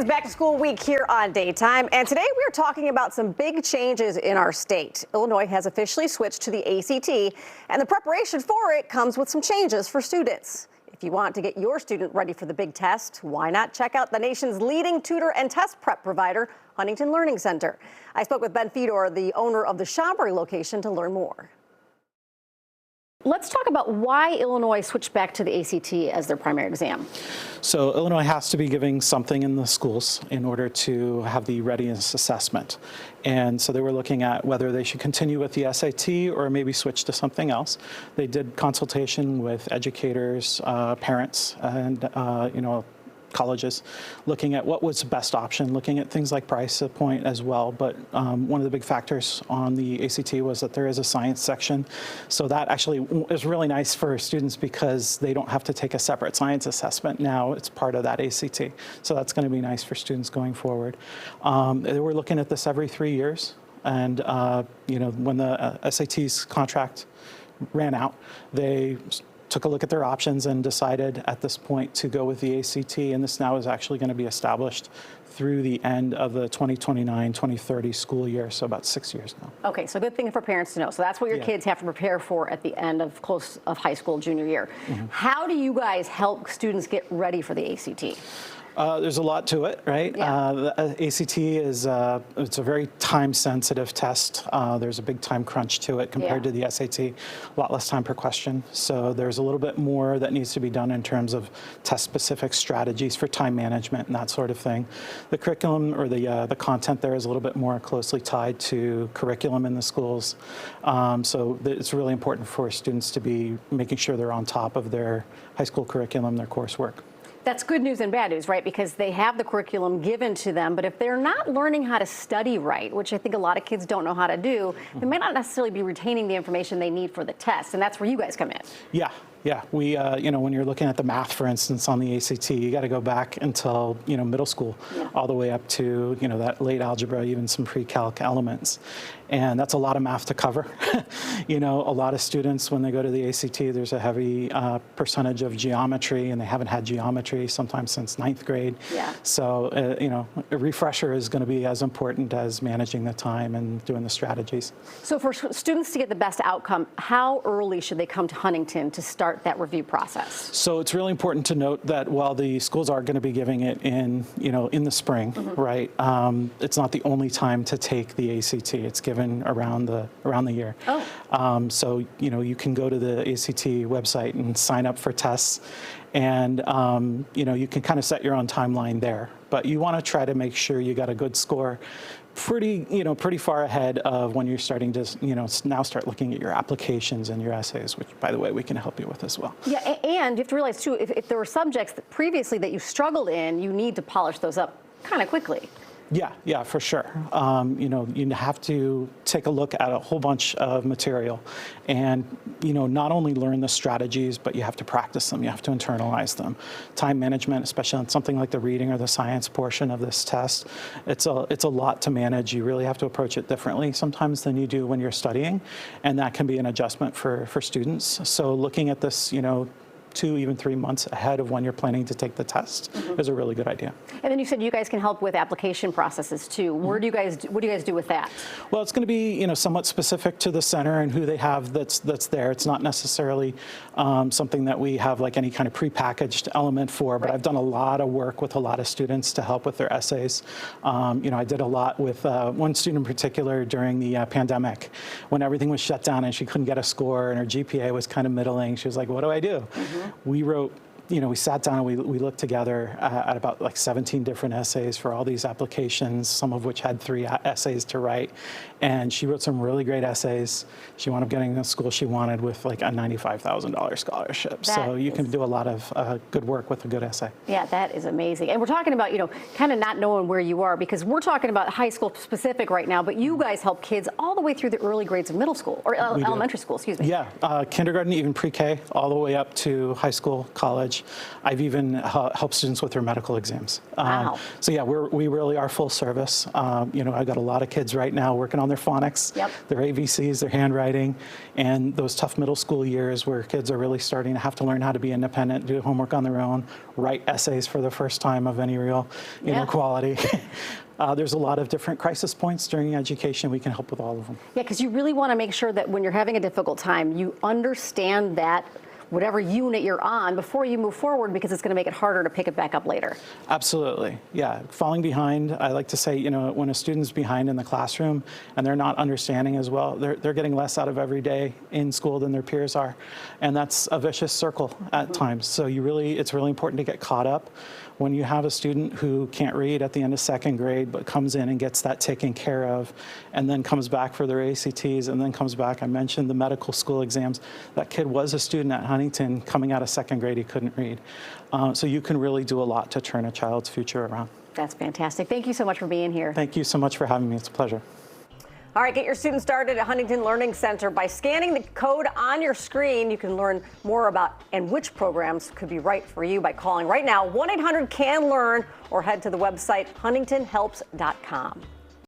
is back to school week here on Daytime, and today we are talking about some big changes in our state. Illinois has officially switched to the ACT, and the preparation for it comes with some changes for students. If you want to get your student ready for the big test, why not check out the nation's leading tutor and test prep provider, Huntington Learning Center. I spoke with Ben Fiedor, the owner of the Schaumburg location, to learn more. Let's talk about why Illinois switched back to the ACT as their primary exam. So Illinois has to be giving something in the schools in order to have the readiness assessment. And so they were looking at whether they should continue with the SAT or maybe switch to something else. They did consultation with educators, parents, and colleges, looking at what was the best option, looking at things like price point as well. But one of the big factors on the ACT was that there is a science section. So that actually is really nice for students because they don't have to take a separate science assessment. Now it's part of that ACT. So that's going to be nice for students going forward. They were looking at this every 3 years. And when the SAT's contract ran out, they took a look at their options and decided at this point to go with the ACT, and this now is actually going to be established through the end of the 2029-2030 school year, so about 6 years now. Okay, so good thing for parents to know. So that's what your kids have to prepare for at the end of high school junior year. How do you guys help students get ready for the ACT? There's a lot to it, right? Yeah. The ACT is it's a very time-sensitive test. There's a big time crunch to it compared to the SAT. A lot less time per question. So there's a little bit more that needs to be done in terms of test-specific strategies for time management and that sort of thing. The curriculum or the content there is a little bit more closely tied to curriculum in the schools. So it's really important for students to be making sure they're on top of their high school curriculum, their coursework. That's good news and bad news, right? Because they have the curriculum given to them, but if they're not learning how to study right, which I think a lot of kids don't know how to do, they may not necessarily be retaining the information they need for the test, and that's where you guys come in. Yeah, we, when you're looking at the math, for instance, on the ACT, you got to go back until, middle school, all the way up to, that late algebra, even some pre-calc elements. And that's a lot of math to cover. A lot of students, when they go to the ACT, there's a heavy percentage of geometry, and they haven't had geometry sometimes since 9th grade. Yeah. So, a refresher is going to be as important as managing the time and doing the strategies. So for students to get the best outcome, how early should they come to Huntington to start that review process? So it's really important to note that while the schools are going to be giving it in, in the spring, right? It's not the only time to take the ACT. It's given around the year. Oh. So you can go to the ACT website and sign up for tests, and you can kind of set your own timeline there. But you want to try to make sure you got a good score pretty far ahead of when you're starting to, now start looking at your applications and your essays, which, by the way, we can help you with as well. Yeah, and you have to realize, too, if there were subjects that previously that you struggled in, you need to polish those up kind of quickly. Yeah, for sure. You have to take a look at a whole bunch of material and, not only learn the strategies, but you have to practice them. You have to internalize them. Time management, especially on something like the reading or the science portion of this test, it's a lot to manage. You really have to approach it differently sometimes than you do when you're studying, and that can be an adjustment for students. So looking at this, 2, even 3 months ahead of when you're planning to take the test is a really good idea. And then you said you guys can help with application processes too. What do you guys do with that? Well, it's going to be somewhat specific to the center and who they have that's there. It's not necessarily something that we have like any kind of prepackaged element for. But I've done a lot of work with a lot of students to help with their essays. I did a lot with one student in particular during the pandemic when everything was shut down and she couldn't get a score and her GPA was kind of middling. She was like, "What do I do?" We wrote, we sat down and we looked together at about like 17 different essays for all these applications, some of which had 3 essays to write. And she wrote some really great essays. She wound up getting the school she wanted with like a $95,000 scholarship. So you can do a lot of good work with a good essay. Yeah, that is amazing. And we're talking about, kind of not knowing where you are, because we're talking about high school specific right now, but you guys help kids all the way through the early grades of middle school, or elementary school, excuse me. Yeah, kindergarten, even pre-K, all the way up to high school, college. college. I've even helped students with their medical exams. Wow. So yeah, we really are full service. You know, I've got a lot of kids right now working on their phonics, their ABCs, their handwriting, and those tough middle school years where kids are really starting to have to learn how to be independent, do homework on their own, write essays for the first time of any real, you know, quality. There's a lot of different crisis points during education. We can help with all of them. Yeah, because you really want to make sure that when you're having a difficult time, you understand that whatever unit you're on before you move forward, because it's going to make it harder to pick it back up later. Absolutely. Yeah. Falling behind, I like to say, you know, when a student's behind in the classroom and they're not understanding as well, they're getting less out of every day in school than their peers are. And that's a vicious circle at times. So it's really important to get caught up. When you have a student who can't read at the end of second grade, but comes in and gets that taken care of, and then comes back for their ACTs, and then comes back, I mentioned the medical school exams. That kid was a student at Huntington. Coming out of second grade, he couldn't read. So you can really do a lot to turn a child's future around. That's fantastic. Thank you so much for being here. Thank you so much for having me. It's a pleasure. All right, get your students started at Huntington Learning Center. By scanning the code on your screen, you can learn more about and which programs could be right for you by calling right now 1-800-CAN-LEARN or head to the website huntingtonhelps.com.